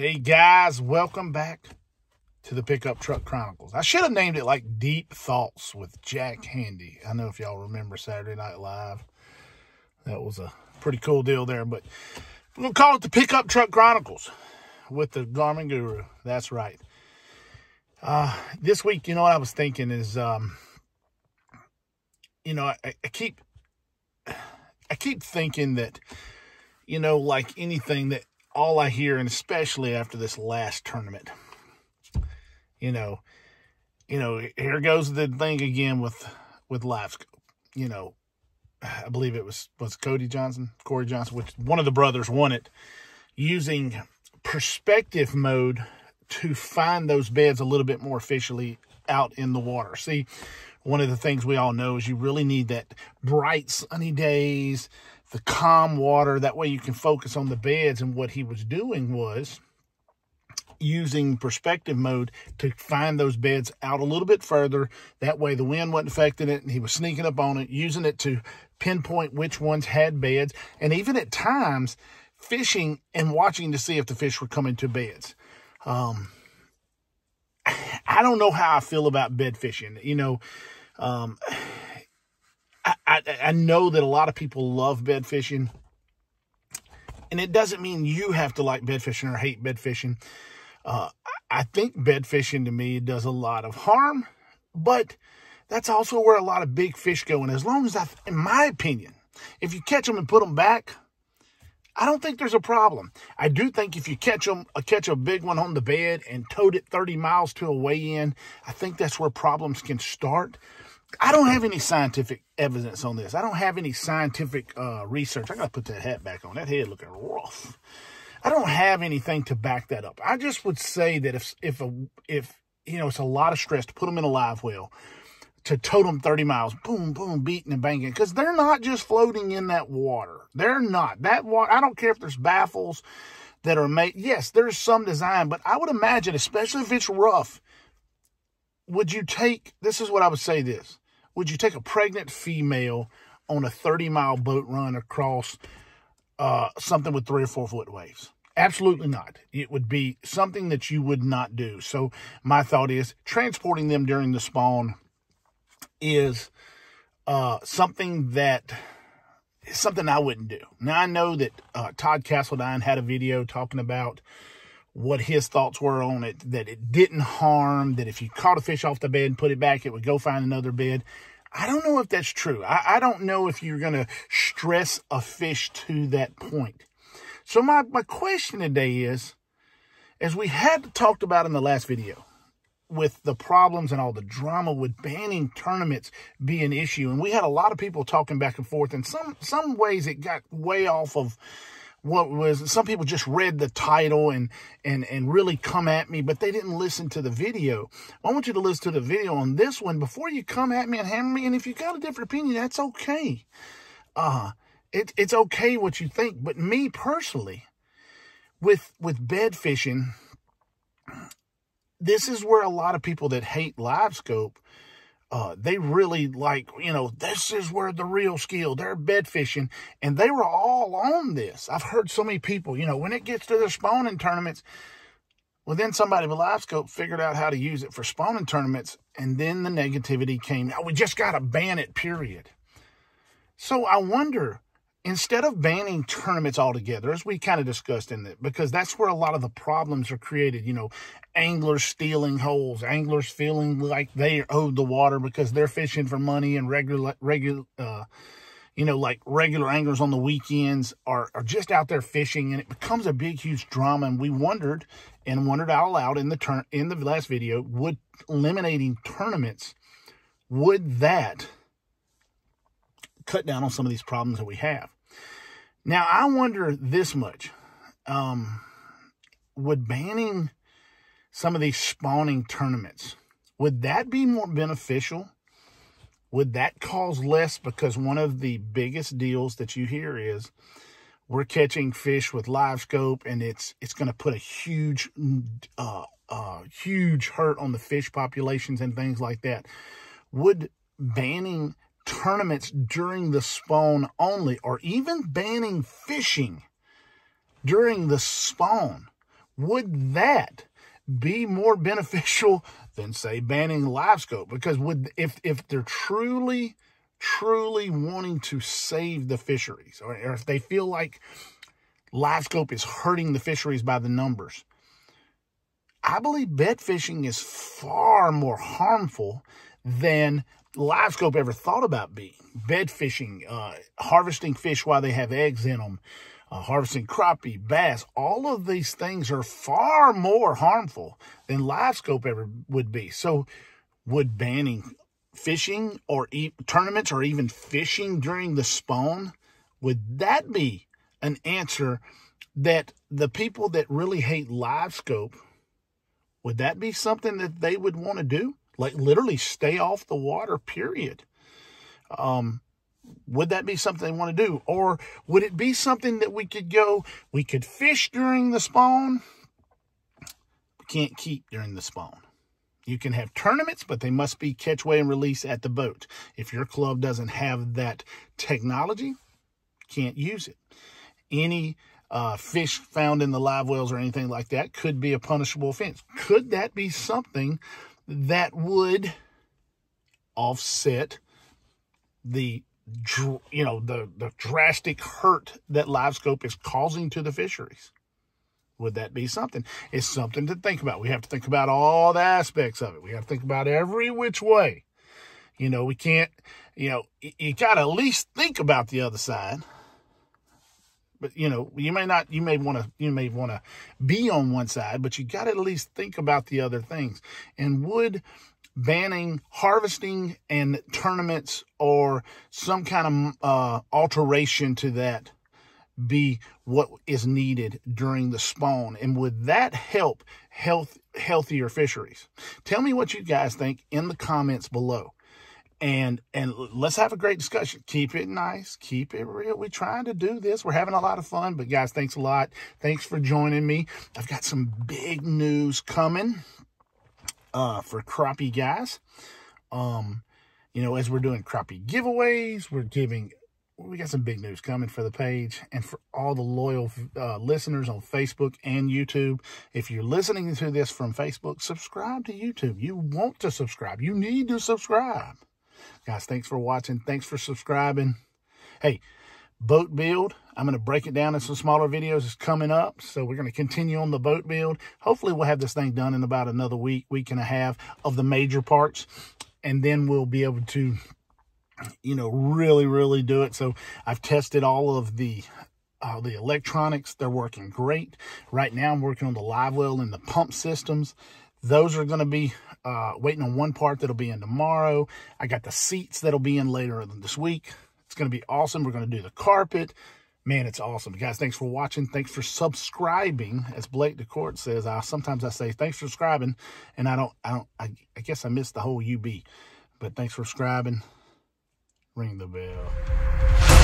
Hey guys, welcome back to the Pickup Truck Chronicles. I should have named it like Deep Thoughts with Jack Handy. I know if y'all remember Saturday Night Live. That was a pretty cool deal there, but we're going to call it the Pickup Truck Chronicles with the Garmin Guru. That's right. This week, you know what I was thinking is, I keep thinking that, like anything that all I hear, and especially after this last tournament, here goes the thing again with Livescope. I believe it was Corey Johnson, which one of the brothers won it, using perspective mode to find those beds a little bit more efficiently out in the water. See, one of the things we all know is you really need that bright sunny days, the calm water. That way you can focus on the beds. And what he was doing was using perspective mode to find those beds out a little bit further. That way the wind wasn't affecting it, and he was sneaking up on it, using it to pinpoint which ones had beds, and even at times fishing and watching to see if the fish were coming to beds. I don't know how I feel about bed fishing. I know that a lot of people love bed fishing, and it doesn't mean you have to like bed fishing or hate bed fishing. I think bed fishing to me does a lot of harm, but that's also where a lot of big fish go. And as long as in my opinion, if you catch them and put them back, I don't think there's a problem. I do think if you catch a big one on the bed and towed it 30 miles to a weigh-in, I think that's where problems can start. I don't have any scientific evidence on this. I don't have any scientific research. I got to put that hat back on. That head looking rough. I don't have anything to back that up. I just would say that if it's a lot of stress to put them in a live well, to tow them 30 miles, boom, boom, beating and banging, because they're not just floating in that water. They're not. That water, I don't care if there's baffles that are made. Yes, there's some design, but I would imagine, especially if it's rough, would you take a pregnant female on a 30-mile boat run across something with 3 or 4 foot waves? Absolutely not. It would be something that you would not do. So my thought is transporting them during the spawn is something I wouldn't do. Now, I know that Todd Castledine had a video talking about what his thoughts were on it, that it didn't harm, that if you caught a fish off the bed and put it back, it would go find another bed. I don't know if that's true. I don't know if you're going to stress a fish to that point. So my question today is, as we had talked about in the last video, with the problems and all the drama with banning tournaments be an issue, and we had a lot of people talking back and forth, and some ways it got way off of what was. Some people just read the title and really come at me, but they didn't listen to the video. I want you to listen to the video on this one before you come at me and hammer me. And if you got a different opinion, that's okay. It's okay what you think. But me personally, with bed fishing, this is where a lot of people that hate Livescope, they really like, this is where the real skill, they're bed fishing, and they were all on this. I've heard so many people, when it gets to the spawning tournaments, well, then somebody with Livescope figured out how to use it for spawning tournaments, and then the negativity came. We just got to ban it, period. So I wonder, instead of banning tournaments altogether, as we kind of discussed in it, because that's where a lot of the problems are created, anglers stealing holes, anglers feeling like they owe the water because they're fishing for money, and regular anglers on the weekends are just out there fishing, and it becomes a big, huge drama. And we wondered out loud in the last video, would eliminating tournaments, would that cut down on some of these problems that we have? Now, I wonder this much. Would banning some of these spawning tournaments, would that be more beneficial? Would that cause less? Because one of the biggest deals that you hear is we're catching fish with Livescope, and it's going to put a huge hurt on the fish populations and things like that. Would banning tournaments during the spawn only, or even banning fishing during the spawn, Would that be more beneficial than, say, banning Livescope? Because if they're truly wanting to save the fisheries, or if they feel like Livescope is hurting the fisheries by the numbers, I believe bed fishing is far more harmful than Livescope ever thought about being. Bed fishing, harvesting fish while they have eggs in them, harvesting crappie, bass, all of these things are far more harmful than Livescope ever would be. So would banning fishing or tournaments or even fishing during the spawn, would that be an answer that the people that really hate Livescope, would that be something that they would want to do? Like literally stay off the water, period. Would that be something they want to do? Or would it be something that we could fish during the spawn, we can't keep during the spawn? You can have tournaments, but they must be catch, weigh, and release at the boat. If your club doesn't have that technology, can't use it. Any fish found in the live wells or anything like that could be a punishable offense. Could that be something that would offset the drastic hurt that Livescope is causing to the fisheries? Would that be something? It's something to think about. We have to think about all the aspects of it. We have to think about every which way. We can't, you got to at least think about the other side. But, you may want to be on one side, but you got to at least think about the other things. And would banning harvesting and tournaments or some kind of alteration to that be what is needed during the spawn? And would that help healthier fisheries? Tell me what you guys think in the comments below. And let's have a great discussion. Keep it nice. Keep it real. We're trying to do this. We're having a lot of fun. But, guys, thanks a lot. Thanks for joining me. I've got some big news coming for crappie guys. As we're doing crappie giveaways, we got some big news coming for the page. And for all the loyal listeners on Facebook and YouTube, if you're listening to this from Facebook, subscribe to YouTube. You want to subscribe. You need to subscribe. Guys, thanks for watching. Thanks for subscribing. Hey, boat build, I'm going to break it down in some smaller videos. It's coming up, so we're going to continue on the boat build. Hopefully, we'll have this thing done in about another week and a half of the major parts, and then we'll be able to, really do it. So I've tested all of the electronics. They're working great. Right now, I'm working on the live well and the pump systems. Those are going to be waiting on one part that'll be in tomorrow. I got the seats that'll be in later this week. It's going to be awesome. We're going to do the carpet. Man, it's awesome. Guys, thanks for watching. Thanks for subscribing. As Blake DeCourt says, sometimes I say thanks for subscribing, and I guess I missed the whole UB. But thanks for subscribing. Ring the bell.